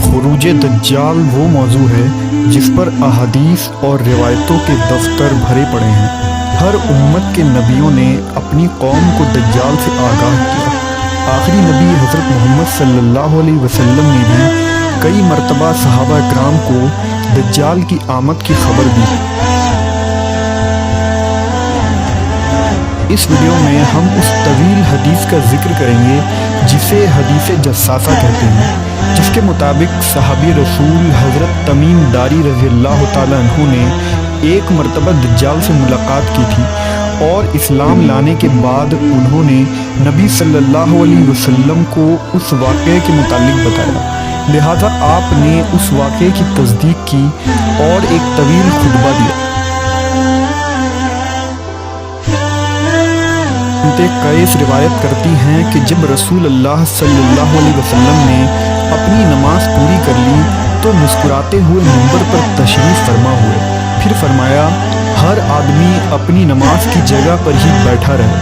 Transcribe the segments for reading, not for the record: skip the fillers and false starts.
خروج دجال وہ موضوع ہے جس پر احادیث اور روایتوں کے دفتر بھرے پڑے ہیں۔ ہر امت کے نبیوں نے اپنی قوم کو دجال سے آگاہ کیا۔ آخری نبی حضرت محمد صلی اللہ علیہ وسلم نے بھی کئی مرتبہ صحابہ اکرام کو دجال کی آمد کی خبر دی۔ اس ویڈیو میں ہم اس طویل حدیث کا ذکر کریں گے جسے حدیث جساسہ کہتے ہیں، جس کے مطابق صحابی رسول حضرت تمیم داری رضی اللہ تعالیٰ عنہ نے ایک مرتبہ دجال سے ملاقات کی تھی اور اسلام لانے کے بعد انہوں نے نبی صلی اللہ علیہ وسلم کو اس واقعے کے متعلق بتایا، لہذا آپ نے اس واقعے کی تصدیق کی اور ایک طویل خطبہ دیا۔ قیس روایت کرتی ہیں کہ جب رسول اللہ صلی اللہ علیہ وسلم نے اپنی نماز پوری کر لی تو مسکراتے ہوئے منبر پر تشریف فرما ہوئے، پھر فرمایا ہر آدمی اپنی نماز کی جگہ پر ہی بیٹھا رہے۔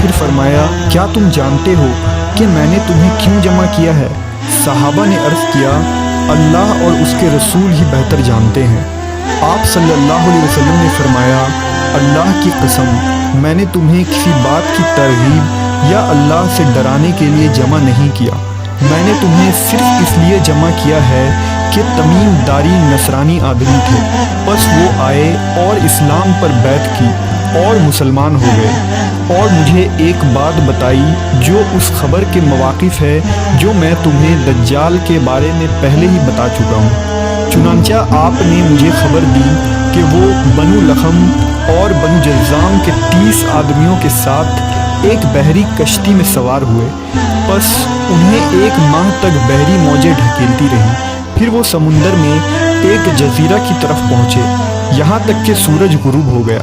پھر فرمایا کیا تم جانتے ہو کہ میں نے تمہیں کیوں جمع کیا ہے؟ صحابہ نے عرض کیا اللہ اور اس کے رسول ہی بہتر جانتے ہیں۔ آپ صلی اللہ علیہ وسلم نے فرمایا اللہ کی قسم میں نے تمہیں کسی بات کی ترغیب یا اللہ سے ڈرانے کے لیے جمع نہیں کیا، میں نے تمہیں صرف اس لیے جمع کیا ہے کہ تمیم داری نصرانی آدمی تھے، بس وہ آئے اور اسلام پر بیعت کی اور مسلمان ہو گئے اور مجھے ایک بات بتائی جو اس خبر کے مواقف ہے جو میں تمہیں دجال کے بارے میں پہلے ہی بتا چکا ہوں۔ چنانچہ آپ نے مجھے خبر دی کہ وہ بنو لخم اور بنو جذام کے 30 آدمیوں کے ساتھ ایک بحری کشتی میں سوار ہوئے، پس انہیں ایک ماہ تک بحری موجیں ڈھکیلتی رہیں، پھر وہ سمندر میں ایک جزیرہ کی طرف پہنچے، یہاں تک کہ سورج غروب ہو گیا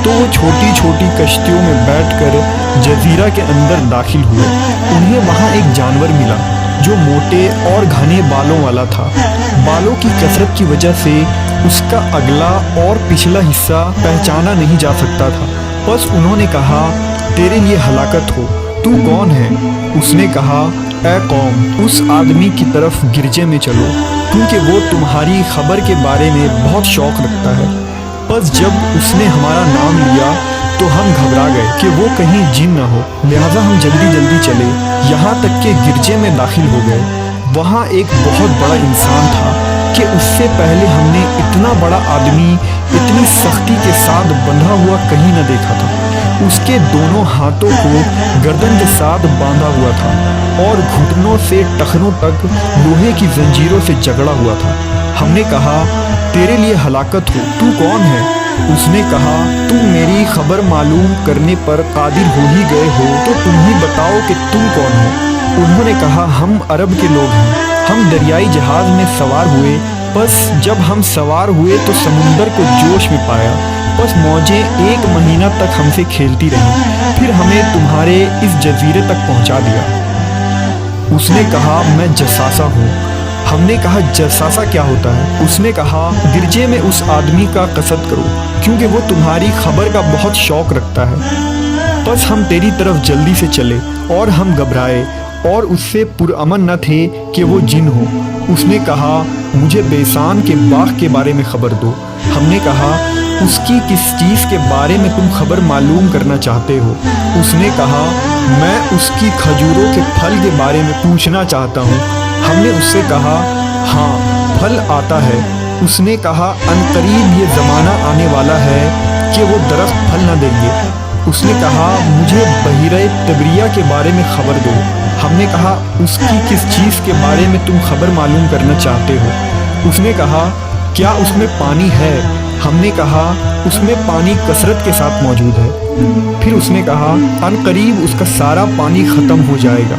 تو وہ چھوٹی چھوٹی کشتیوں میں بیٹھ کر جزیرہ کے اندر داخل ہوئے۔ انہیں وہاں ایک جانور ملا جو موٹے اور گھنے بالوں والا تھا، بالوں کی کثرت کی وجہ سے اس کا اگلا اور پچھلا حصہ پہچانا نہیں جا سکتا تھا، بس انہوں نے کہا تیرے لیے ہلاکت ہو، تو کون ہے؟ اس نے کہا اے قوم اس آدمی کی طرف گرجے میں چلو کیونکہ وہ تمہاری خبر کے بارے میں بہت شوق رکھتا ہے۔ بس جب اس نے ہمارا نام لیا تو ہم گھبرا گئے کہ وہ کہیں جن نہ ہو، لہذا ہم جلدی جلدی چلے یہاں تک کہ گرجے میں داخل ہو گئے۔ وہاں ایک بہت بڑا انسان تھا کہ اس سے پہلے ہم نے اتنا بڑا آدمی اتنی سختی کے ساتھ بندھا ہوا کہیں نہ دیکھا تھا۔ اس کے دونوں ہاتھوں کو گردن کے ساتھ باندھا ہوا تھا اور گھٹنوں سے ٹخنوں تک لوہے کی زنجیروں سے جکڑا ہوا تھا۔ ہم نے کہا تیرے لیے ہلاکت ہو، تو کون ہے؟ اس نے کہا تم میری خبر معلوم کرنے پر قادر ہو ہی گئے ہو تو تم ہی بتاؤ کہ تم کون ہو۔ انہوں نے کہا ہم عرب کے لوگ ہیں، ہم دریائی جہاز میں سوار ہوئے، بس جب ہم سوار ہوئے تو سمندر کو جوش میں پایا، بس موجیں 1 مہینہ تک ہم سے کھیلتی رہیں، پھر ہمیں تمہارے اس جزیرے تک پہنچا دیا۔ اس نے کہا میں جساسہ ہوں۔ ہم نے کہا جساسہ کیا ہوتا ہے؟ اس نے کہا گرجے میں اس آدمی کا قصد کرو کیونکہ وہ تمہاری خبر کا بہت شوق رکھتا ہے۔ بس ہم تیری طرف جلدی سے چلے اور ہم گھبرائے اور اس سے پرامن نہ تھے کہ وہ جن ہو۔ اس نے کہا مجھے بیسان کے باغ کے بارے میں خبر دو۔ ہم نے کہا اس کی کس چیز کے بارے میں تم خبر معلوم کرنا چاہتے ہو؟ اس نے کہا میں اس کی کھجوروں کے پھل کے بارے میں پوچھنا چاہتا ہوں۔ ہم نے اس سے کہا ہاں پھل آتا ہے۔ اس نے کہا عنقریب یہ زمانہ آنے والا ہے کہ وہ درخت پھل نہ دیں گے۔ اس نے کہا مجھے بحیرہ طبریہ کے بارے میں خبر دو۔ ہم نے کہا اس کی کس چیز کے بارے میں تم خبر معلوم کرنا چاہتے ہو؟ اس نے کہا کیا اس میں پانی ہے؟ ہم نے کہا اس میں پانی کثرت کے ساتھ موجود ہے۔ پھر اس نے کہا عنقریب اس کا سارا پانی ختم ہو جائے گا۔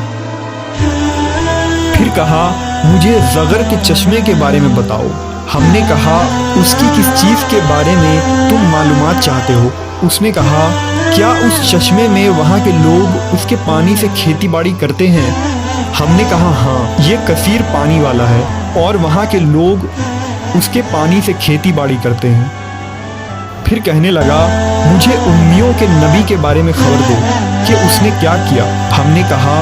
پھر کہا مجھے زغر کے چشمے کے بارے میں بتاؤ۔ ہم نے کہا اس کی کس چیز کے بارے میں تم معلومات چاہتے ہو؟ اس نے کہا کیا اس چشمے میں وہاں کے لوگ اس کے پانی سے کھیتی باڑی کرتے ہیں؟ ہم نے کہا ہاں یہ کثیر پانی والا ہے اور وہاں کے لوگ اس کے پانی سے کھیتی باڑی کرتے ہیں۔ پھر کہنے لگا مجھے امیوں کے نبی کے بارے میں خبر دو کہ اس نے کیا کیا۔ ہم نے کہا